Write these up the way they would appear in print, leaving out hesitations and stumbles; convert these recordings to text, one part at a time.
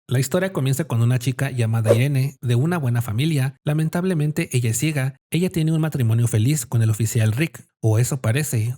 La historia comienza con una chica llamada Irene, de una buena familia. Lamentablemente ella es ciega. Ella tiene un matrimonio feliz con el oficial Rick, o eso parece.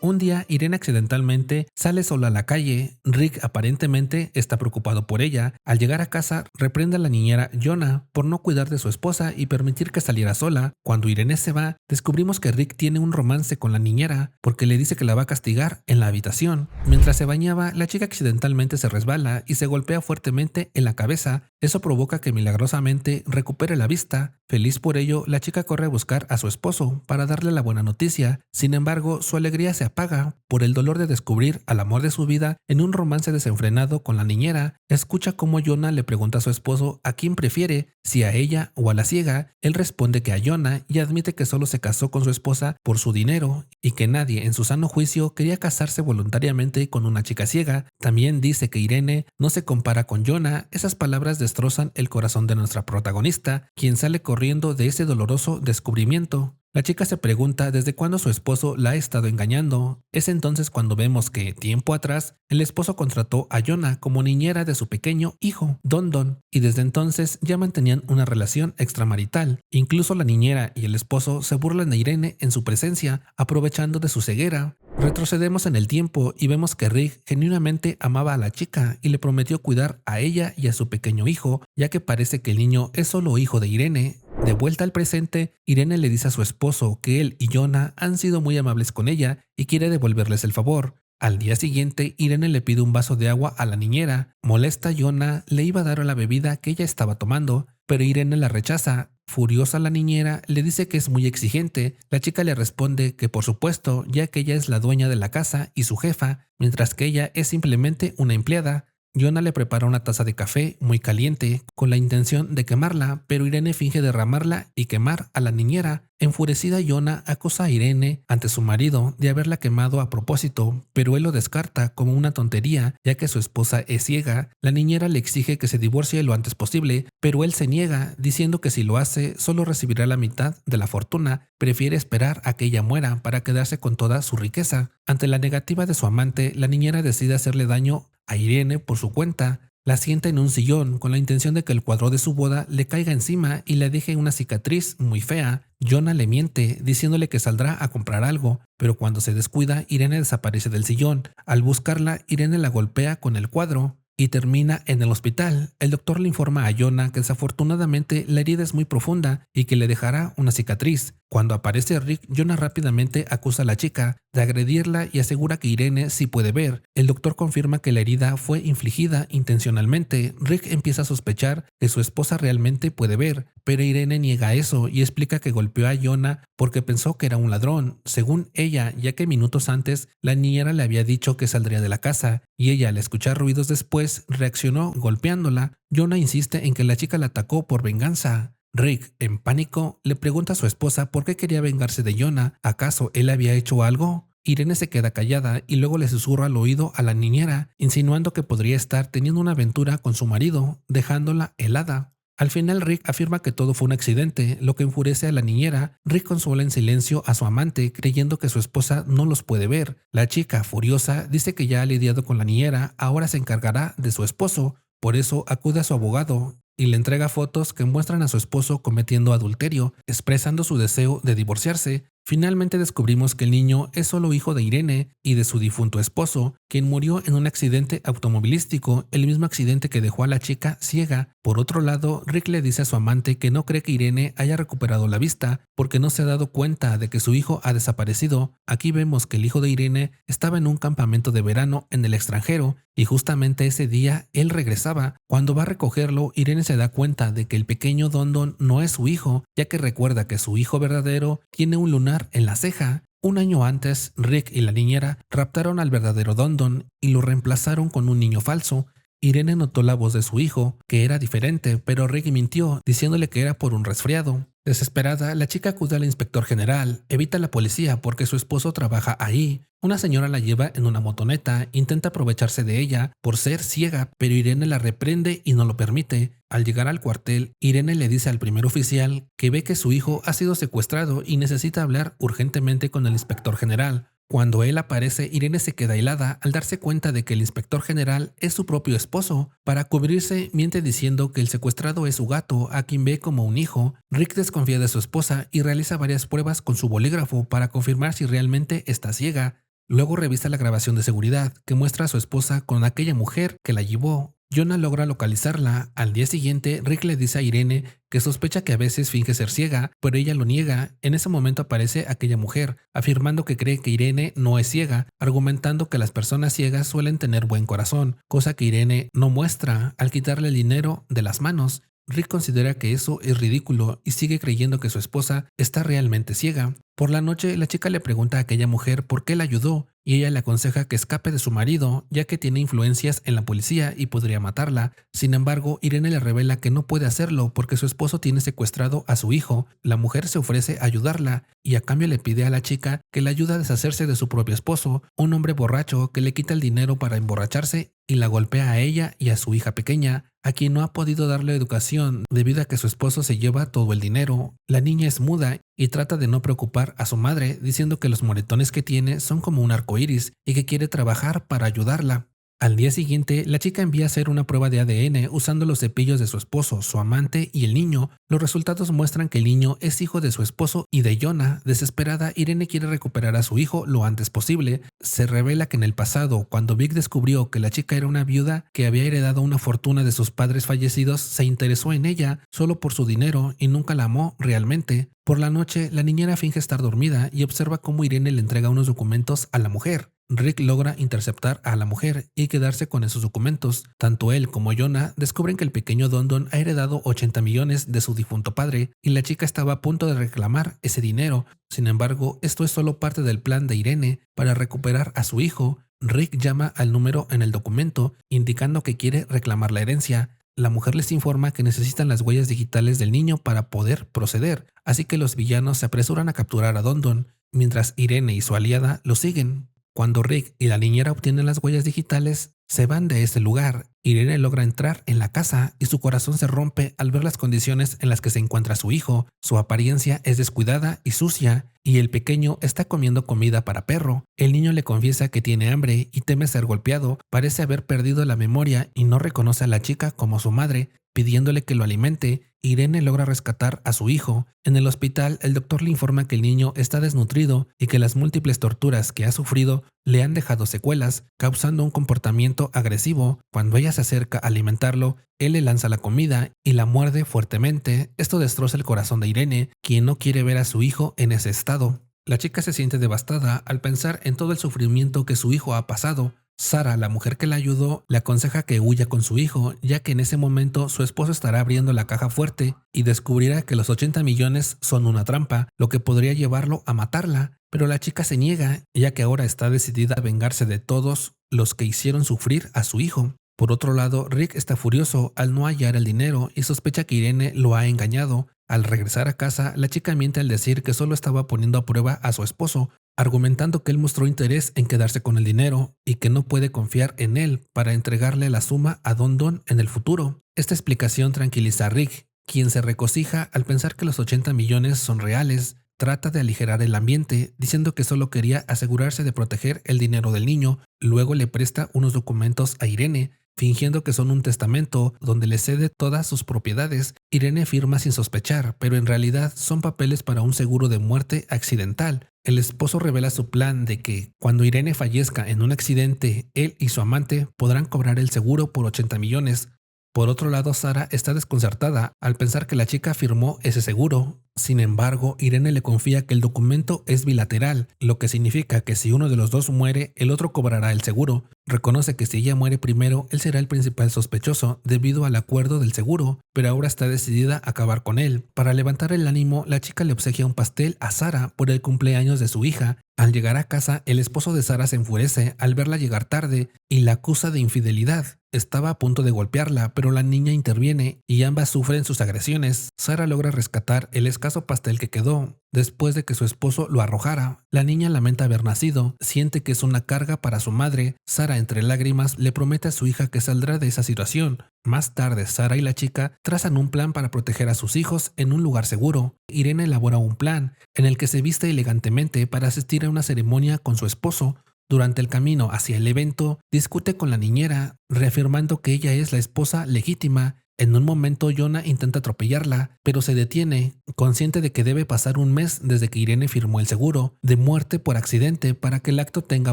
Un día, Irene accidentalmente sale sola a la calle. Rick aparentemente está preocupado por ella. Al llegar a casa, reprende a la niñera Jonah por no cuidar de su esposa y permitir que saliera sola. Cuando Irene se va, descubrimos que Rick tiene un romance con la niñera porque le dice que la va a castigar en la habitación. Mientras se bañaba, la chica accidentalmente se resbala y se golpea fuertemente en la cabeza. Eso provoca que milagrosamente recupere la vista. Feliz por ello, la chica corre a buscar a su esposo para darle la buena noticia. Sin embargo, su alegría se apaga por el dolor de descubrir al amor de su vida en un romance desenfrenado con la niñera. Escucha cómo Jonah le pregunta a su esposo a quién prefiere, si a ella o a la ciega. Él responde que a Jonah y admite que solo se casó con su esposa por su dinero y que nadie en su sano juicio quería casarse voluntariamente con una chica ciega. También dice que Irene no se compara con Jonah. Esas palabras destrozan el corazón de nuestra protagonista, quien sale corriendo de ese doloroso descubrimiento. La chica se pregunta desde cuándo su esposo la ha estado engañando. Es entonces cuando vemos que, tiempo atrás, el esposo contrató a Jonah como niñera de su pequeño hijo, Don Don, y desde entonces ya mantenían una relación extramarital. Incluso la niñera y el esposo se burlan de Irene en su presencia, aprovechando de su ceguera. Retrocedemos en el tiempo y vemos que Rick genuinamente amaba a la chica y le prometió cuidar a ella y a su pequeño hijo, ya que parece que el niño es solo hijo de Irene. De vuelta al presente, Irene le dice a su esposo que él y Jonah han sido muy amables con ella y quiere devolverles el favor. Al día siguiente, Irene le pide un vaso de agua a la niñera. Molesta, Jonah le iba a dar la bebida que ella estaba tomando, pero Irene la rechaza. Furiosa, la niñera le dice que es muy exigente. La chica le responde que por supuesto, ya que ella es la dueña de la casa y su jefa, mientras que ella es simplemente una empleada. Jonah le prepara una taza de café muy caliente con la intención de quemarla, pero Irene finge derramarla y quemar a la niñera. Enfurecida, Jonah acusa a Irene ante su marido de haberla quemado a propósito, pero él lo descarta como una tontería, ya que su esposa es ciega. La niñera le exige que se divorcie lo antes posible, pero él se niega, diciendo que si lo hace solo recibirá la mitad de la fortuna. Prefiere esperar a que ella muera para quedarse con toda su riqueza. Ante la negativa de su amante, la niñera decide hacerle daño a Irene por su cuenta. La sienta en un sillón con la intención de que el cuadro de su boda le caiga encima y le deje una cicatriz muy fea. Jonah le miente, diciéndole que saldrá a comprar algo, pero cuando se descuida, Irene desaparece del sillón. Al buscarla, Irene la golpea con el cuadro y termina en el hospital. El doctor le informa a Jonah que desafortunadamente la herida es muy profunda y que le dejará una cicatriz. Cuando aparece Rick, Jonah rápidamente acusa a la chica de agredirla y asegura que Irene sí puede ver. El doctor confirma que la herida fue infligida intencionalmente. Rick empieza a sospechar que su esposa realmente puede ver, pero Irene niega eso y explica que golpeó a Jonah porque pensó que era un ladrón, según ella, ya que minutos antes la niñera le había dicho que saldría de la casa y ella, al escuchar ruidos después, reaccionó golpeándola. Jonah insiste en que la chica la atacó por venganza. Rick, en pánico, le pregunta a su esposa por qué quería vengarse de Jonah. ¿Acaso él había hecho algo? Irene se queda callada y luego le susurra al oído a la niñera, insinuando que podría estar teniendo una aventura con su marido, dejándola helada. Al final, Rick afirma que todo fue un accidente, lo que enfurece a la niñera. Rick consuela en silencio a su amante, creyendo que su esposa no los puede ver. La chica, furiosa, dice que ya ha lidiado con la niñera, ahora se encargará de su esposo. Por eso acude a su abogado y le entrega fotos que muestran a su esposo cometiendo adulterio, expresando su deseo de divorciarse. Finalmente descubrimos que el niño es solo hijo de Irene y de su difunto esposo, quien murió en un accidente automovilístico, el mismo accidente que dejó a la chica ciega. Por otro lado, Rick le dice a su amante que no cree que Irene haya recuperado la vista porque no se ha dado cuenta de que su hijo ha desaparecido. Aquí vemos que el hijo de Irene estaba en un campamento de verano en el extranjero y justamente ese día él regresaba. Cuando va a recogerlo, Irene se da cuenta de que el pequeño Don Don no es su hijo, ya que recuerda que su hijo verdadero tiene un lunar en la ceja. Un año antes, Rick y la niñera raptaron al verdadero Don Don y lo reemplazaron con un niño falso. Irene notó la voz de su hijo, que era diferente, pero Rick mintió, diciéndole que era por un resfriado. Desesperada, la chica acude al inspector general, evita a la policía porque su esposo trabaja ahí. Una señora la lleva en una motoneta, intenta aprovecharse de ella por ser ciega, pero Irene la reprende y no lo permite. Al llegar al cuartel, Irene le dice al primer oficial que ve que su hijo ha sido secuestrado y necesita hablar urgentemente con el inspector general. Cuando él aparece, Irene se queda helada al darse cuenta de que el inspector general es su propio esposo. Para cubrirse, miente diciendo que el secuestrado es su gato, a quien ve como un hijo. Rick desconfía de su esposa y realiza varias pruebas con su bolígrafo para confirmar si realmente está ciega. Luego revisa la grabación de seguridad que muestra a su esposa con aquella mujer que la llevó. Jonah logra localizarla. Al día siguiente, Rick le dice a Irene que sospecha que a veces finge ser ciega, pero ella lo niega. En ese momento aparece aquella mujer, afirmando que cree que Irene no es ciega, argumentando que las personas ciegas suelen tener buen corazón, cosa que Irene no muestra al quitarle el dinero de las manos. Rick considera que eso es ridículo y sigue creyendo que su esposa está realmente ciega. Por la noche, la chica le pregunta a aquella mujer por qué la ayudó y ella le aconseja que escape de su marido, ya que tiene influencias en la policía y podría matarla. Sin embargo, Irene le revela que no puede hacerlo porque su esposo tiene secuestrado a su hijo. La mujer se ofrece a ayudarla y a cambio le pide a la chica que le ayude a deshacerse de su propio esposo, un hombre borracho que le quita el dinero para emborracharse y la golpea a ella y a su hija pequeña, a quien no ha podido darle educación debido a que su esposo se lleva todo el dinero. La niña es muda y trata de no preocupar a su madre, diciendo que los moretones que tiene son como un arco iris y que quiere trabajar para ayudarla. Al día siguiente, la chica envía a hacer una prueba de ADN usando los cepillos de su esposo, su amante y el niño. Los resultados muestran que el niño es hijo de su esposo y de Jonah. Desesperada, Irene quiere recuperar a su hijo lo antes posible. Se revela que en el pasado, cuando Vic descubrió que la chica era una viuda que había heredado una fortuna de sus padres fallecidos, se interesó en ella solo por su dinero y nunca la amó realmente. Por la noche, la niñera finge estar dormida y observa cómo Irene le entrega unos documentos a la mujer. Rick logra interceptar a la mujer y quedarse con esos documentos. Tanto él como Jonah descubren que el pequeño Don Don ha heredado 80 millones de su difunto padre y la chica estaba a punto de reclamar ese dinero. Sin embargo, esto es solo parte del plan de Irene para recuperar a su hijo. Rick llama al número en el documento indicando que quiere reclamar la herencia. La mujer les informa que necesitan las huellas digitales del niño para poder proceder, así que los villanos se apresuran a capturar a Don Don, mientras Irene y su aliada lo siguen. Cuando Rick y la niñera obtienen las huellas digitales, se van de ese lugar. Irene logra entrar en la casa y su corazón se rompe al ver las condiciones en las que se encuentra su hijo. Su apariencia es descuidada y sucia, y el pequeño está comiendo comida para perro. El niño le confiesa que tiene hambre y teme ser golpeado. Parece haber perdido la memoria y no reconoce a la chica como su madre, pidiéndole que lo alimente. Irene logra rescatar a su hijo. En el hospital, el doctor le informa que el niño está desnutrido y que las múltiples torturas que ha sufrido le han dejado secuelas, causando un comportamiento agresivo. Cuando ella se acerca a alimentarlo, él le lanza la comida y la muerde fuertemente. Esto destroza el corazón de Irene, quien no quiere ver a su hijo en ese estado. La chica se siente devastada al pensar en todo el sufrimiento que su hijo ha pasado. Sara, la mujer que la ayudó, le aconseja que huya con su hijo, ya que en ese momento su esposo estará abriendo la caja fuerte y descubrirá que los 80 millones son una trampa, lo que podría llevarlo a matarla. Pero la chica se niega, ya que ahora está decidida a vengarse de todos los que hicieron sufrir a su hijo. Por otro lado, Rick está furioso al no hallar el dinero y sospecha que Irene lo ha engañado. Al regresar a casa, la chica miente al decir que solo estaba poniendo a prueba a su esposo, argumentando que él mostró interés en quedarse con el dinero y que no puede confiar en él para entregarle la suma a Don Don en el futuro. Esta explicación tranquiliza a Rick, quien se regocija al pensar que los 80 millones son reales. Trata de aligerar el ambiente, diciendo que solo quería asegurarse de proteger el dinero del niño. Luego le presta unos documentos a Irene, fingiendo que son un testamento donde le cede todas sus propiedades. Irene firma sin sospechar, pero en realidad son papeles para un seguro de muerte accidental. El esposo revela su plan de que, cuando Irene fallezca en un accidente, él y su amante podrán cobrar el seguro por 80 millones. Por otro lado, Sara está desconcertada al pensar que la chica firmó ese seguro. Sin embargo, Irene le confía que el documento es bilateral, lo que significa que si uno de los dos muere, el otro cobrará el seguro. Reconoce que si ella muere primero, él será el principal sospechoso debido al acuerdo del seguro, pero ahora está decidida a acabar con él. Para levantar el ánimo, la chica le obsequia un pastel a Sara por el cumpleaños de su hija. Al llegar a casa, el esposo de Sara se enfurece al verla llegar tarde y la acusa de infidelidad. estaba a punto de golpearla, pero la niña interviene y ambas sufren sus agresiones. Sara logra rescatar el escaso pastel que quedó después de que su esposo lo arrojara. La niña lamenta haber nacido, siente que es una carga para su madre. Sara, entre lágrimas, le promete a su hija que saldrá de esa situación. Más tarde, Sara y la chica trazan un plan para proteger a sus hijos en un lugar seguro. Irene elabora un plan en el que se viste elegantemente para asistir a una ceremonia con su esposo. Durante el camino hacia el evento, discute con la niñera, reafirmando que ella es la esposa legítima. En un momento, Jonah intenta atropellarla, pero se detiene, consciente de que debe pasar un mes desde que Irene firmó el seguro de muerte por accidente para que el acto tenga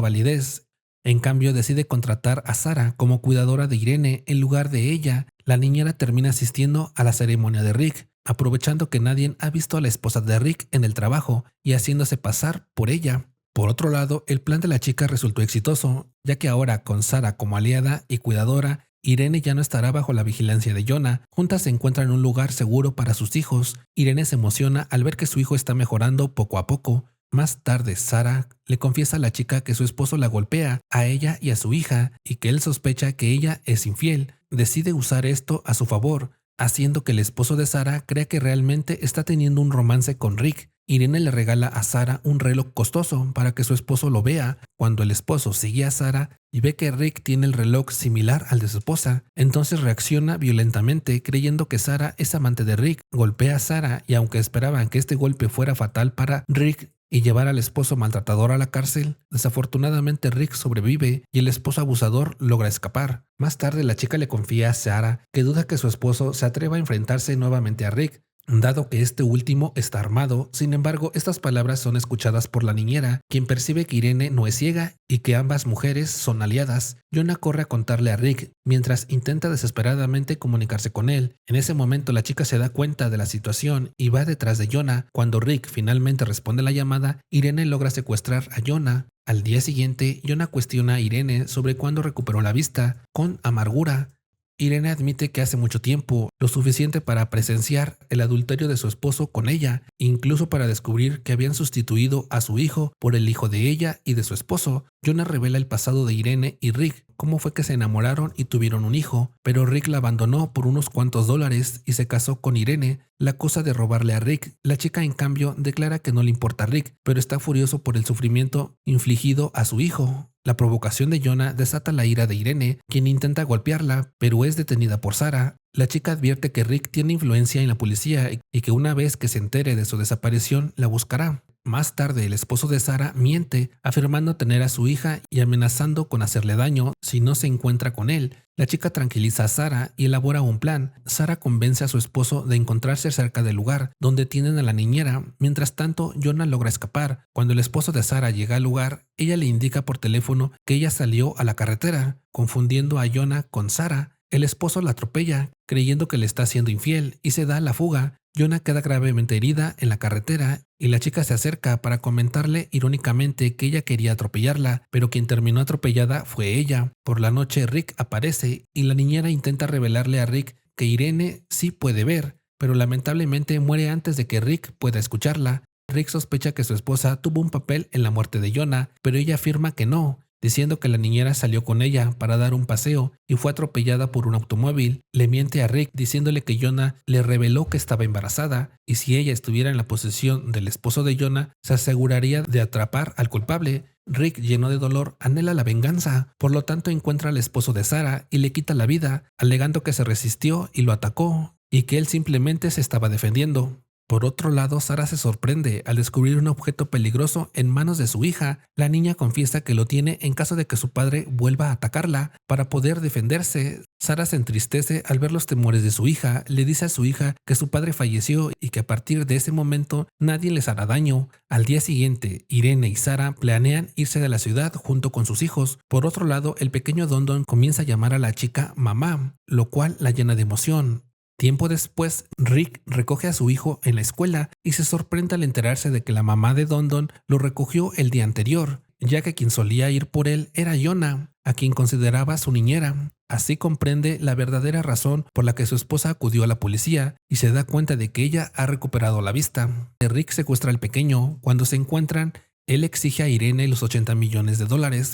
validez. En cambio, decide contratar a Sara como cuidadora de Irene en lugar de ella. La niñera termina asistiendo a la ceremonia de Rick, aprovechando que nadie ha visto a la esposa de Rick en el trabajo y haciéndose pasar por ella. Por otro lado, el plan de la chica resultó exitoso, ya que ahora con Sara como aliada y cuidadora, Irene ya no estará bajo la vigilancia de Jonah. Juntas se encuentran en un lugar seguro para sus hijos. Irene se emociona al ver que su hijo está mejorando poco a poco. Más tarde, Sara le confiesa a la chica que su esposo la golpea a ella y a su hija y que él sospecha que ella es infiel. Decide usar esto a su favor, haciendo que el esposo de Sara crea que realmente está teniendo un romance con Rick. Irene le regala a Sara un reloj costoso para que su esposo lo vea. Cuando el esposo sigue a Sara y ve que Rick tiene el reloj similar al de su esposa, entonces reacciona violentamente creyendo que Sara es amante de Rick. Golpea a Sara y aunque esperaban que este golpe fuera fatal para Rick y llevar al esposo maltratador a la cárcel, desafortunadamente Rick sobrevive y el esposo abusador logra escapar. Más tarde la chica le confía a Sara que duda que su esposo se atreva a enfrentarse nuevamente a Rick, dado que este último está armado. Sin embargo, estas palabras son escuchadas por la niñera, quien percibe que Irene no es ciega y que ambas mujeres son aliadas. Jonah corre a contarle a Rick, mientras intenta desesperadamente comunicarse con él. En ese momento la chica se da cuenta de la situación y va detrás de Jonah. Cuando Rick finalmente responde la llamada, Irene logra secuestrar a Jonah. Al día siguiente, Jonah cuestiona a Irene sobre cuándo recuperó la vista, con amargura. Irene admite que hace mucho tiempo, lo suficiente para presenciar el adulterio de su esposo con ella, incluso para descubrir que habían sustituido a su hijo por el hijo de ella y de su esposo. Jonah revela el pasado de Irene y Rick, cómo fue que se enamoraron y tuvieron un hijo, pero Rick la abandonó por unos cuantos dólares y se casó con Irene. La acusa de robarle a Rick. La chica, en cambio, declara que no le importa a Rick, pero está furioso por el sufrimiento infligido a su hijo. La provocación de Jonah desata la ira de Irene, quien intenta golpearla, pero es detenida por Sara. La chica advierte que Rick tiene influencia en la policía y que una vez que se entere de su desaparición, la buscará. Más tarde, el esposo de Sara miente, afirmando tener a su hija y amenazando con hacerle daño si no se encuentra con él. La chica tranquiliza a Sara y elabora un plan. Sara convence a su esposo de encontrarse cerca del lugar donde tienen a la niñera. Mientras tanto, Jonah logra escapar. Cuando el esposo de Sara llega al lugar, ella le indica por teléfono que ella salió a la carretera, confundiendo a Jonah con Sara. El esposo la atropella, creyendo que le está siendo infiel, y se da a la fuga. Jonah queda gravemente herida en la carretera y la chica se acerca para comentarle irónicamente que ella quería atropellarla, pero quien terminó atropellada fue ella. Por la noche Rick aparece y la niñera intenta revelarle a Rick que Irene sí puede ver, pero lamentablemente muere antes de que Rick pueda escucharla. Rick sospecha que su esposa tuvo un papel en la muerte de Jonah, pero ella afirma que no, diciendo que la niñera salió con ella para dar un paseo y fue atropellada por un automóvil. Le miente a Rick diciéndole que Jonah le reveló que estaba embarazada y si ella estuviera en la posesión del esposo de Jonah, se aseguraría de atrapar al culpable. Rick, lleno de dolor, anhela la venganza, por lo tanto encuentra al esposo de Sara y le quita la vida, alegando que se resistió y lo atacó, y que él simplemente se estaba defendiendo. Por otro lado, Sara se sorprende al descubrir un objeto peligroso en manos de su hija. La niña confiesa que lo tiene en caso de que su padre vuelva a atacarla para poder defenderse. Sara se entristece al ver los temores de su hija. Le dice a su hija que su padre falleció y que a partir de ese momento nadie les hará daño. Al día siguiente, Irene y Sara planean irse de la ciudad junto con sus hijos. Por otro lado, el pequeño Dondon comienza a llamar a la chica mamá, lo cual la llena de emoción. Tiempo después, Rick recoge a su hijo en la escuela y se sorprende al enterarse de que la mamá de Dondon lo recogió el día anterior, ya que quien solía ir por él era Jonah, a quien consideraba su niñera. Así comprende la verdadera razón por la que su esposa acudió a la policía y se da cuenta de que ella ha recuperado la vista. Rick secuestra al pequeño. Cuando se encuentran, él exige a Irene los $80 millones,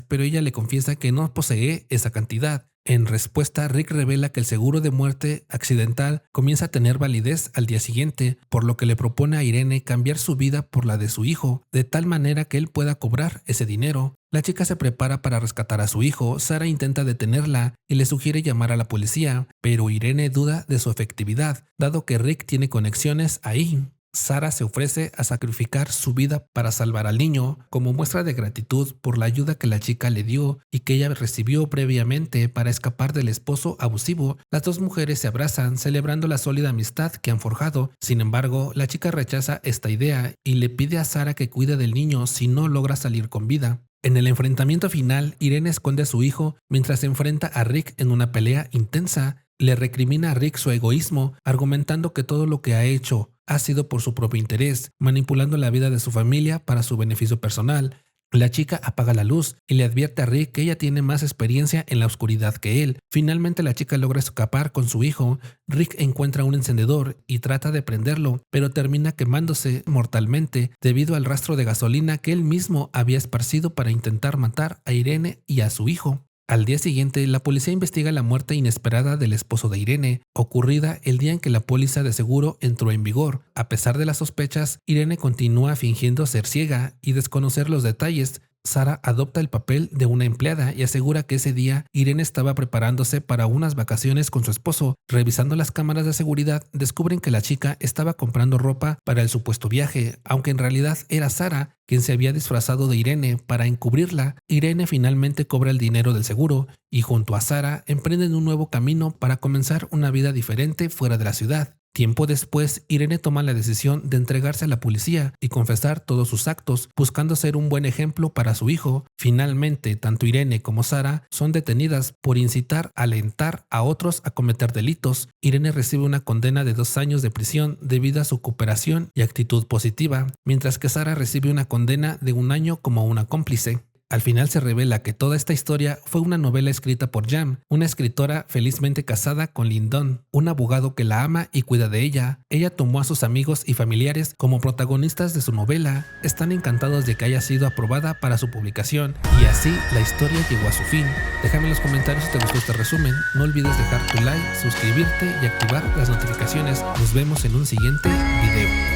pero ella le confiesa que no posee esa cantidad. En respuesta, Rick revela que el seguro de muerte accidental comienza a tener validez al día siguiente, por lo que le propone a Irene cambiar su vida por la de su hijo, de tal manera que él pueda cobrar ese dinero. La chica se prepara para rescatar a su hijo. Sara intenta detenerla y le sugiere llamar a la policía, pero Irene duda de su efectividad, dado que Rick tiene conexiones ahí. Sara se ofrece a sacrificar su vida para salvar al niño como muestra de gratitud por la ayuda que la chica le dio y que ella recibió previamente para escapar del esposo abusivo. Las dos mujeres se abrazan celebrando la sólida amistad que han forjado. Sin embargo, la chica rechaza esta idea y le pide a Sara que cuide del niño si no logra salir con vida. En el enfrentamiento final, Irene esconde a su hijo mientras se enfrenta a Rick en una pelea intensa. Le recrimina a Rick su egoísmo, argumentando que todo lo que ha hecho ha sido por su propio interés, manipulando la vida de su familia para su beneficio personal. La chica apaga la luz y le advierte a Rick que ella tiene más experiencia en la oscuridad que él. Finalmente la chica logra escapar con su hijo. Rick encuentra un encendedor y trata de prenderlo, pero termina quemándose mortalmente debido al rastro de gasolina que él mismo había esparcido para intentar matar a Irene y a su hijo. Al día siguiente, la policía investiga la muerte inesperada del esposo de Irene, ocurrida el día en que la póliza de seguro entró en vigor. A pesar de las sospechas, Irene continúa fingiendo ser ciega y desconocer los detalles. Sara adopta el papel de una empleada y asegura que ese día Irene estaba preparándose para unas vacaciones con su esposo. Revisando las cámaras de seguridad, descubren que la chica estaba comprando ropa para el supuesto viaje, aunque en realidad era Sara quien se había disfrazado de Irene para encubrirla. Irene finalmente cobra el dinero del seguro y junto a Sara emprenden un nuevo camino para comenzar una vida diferente fuera de la ciudad. Tiempo después, Irene toma la decisión de entregarse a la policía y confesar todos sus actos, buscando ser un buen ejemplo para su hijo. Finalmente, tanto Irene como Sara son detenidas por incitar, alentar a otros a cometer delitos. Irene recibe una condena de 2 años de prisión debido a su cooperación y actitud positiva, mientras que Sara recibe una condena de 1 año como una cómplice. Al final se revela que toda esta historia fue una novela escrita por Jam, una escritora felizmente casada con Lyndon, un abogado que la ama y cuida de ella. Ella tomó a sus amigos y familiares como protagonistas de su novela. Están encantados de que haya sido aprobada para su publicación y así la historia llegó a su fin. Déjame en los comentarios si te gustó este resumen. No olvides dejar tu like, suscribirte y activar las notificaciones. Nos vemos en un siguiente video.